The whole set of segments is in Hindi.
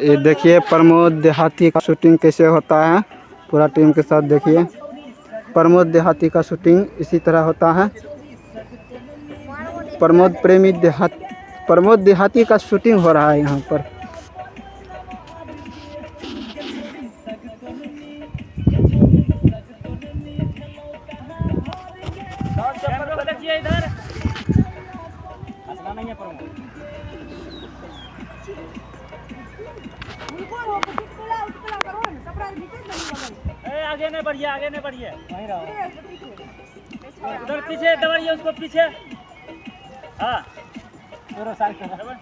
ये देखिए प्रमोद देहाती का शूटिंग कैसे होता है, पूरा टीम के साथ देखिए। प्रमोद देहाती का शूटिंग इसी तरह होता है। प्रमोद देहाती का शूटिंग हो रहा है यहाँ पर। आगे नहीं बढ़िए, आगे नहीं बढ़िए, वहीं रहो। उधर पीछे दबाइए उसको, पीछे। हाँ पूरा साइड कर दो।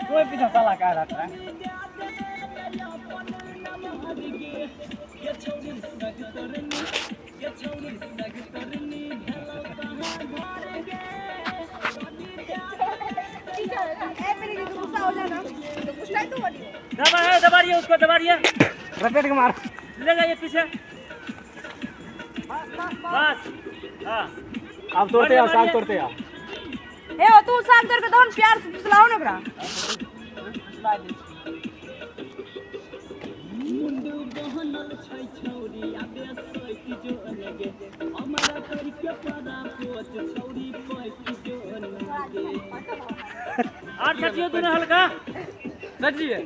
कोई पीछे साला कह रहा था। दबाइए उसको, दबाइए, रपेट के मार, ले जाइए पीछे। बस हाँ, आप तोड़ते आओ, साग तोड़ते आओ। ए तू साग तोड़ के तो हम प्यार से फुसलाओ ना बरा। और सचियो तूने हल्का सचिए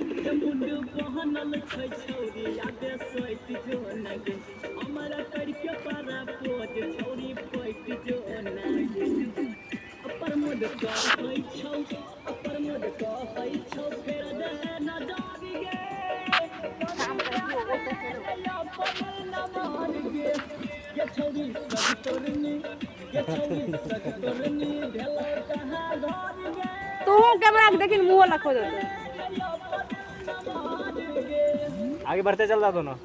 तू कैमरा के देखिन मुंह लखो दे। आगे बढ़ते चल रहा दोनों।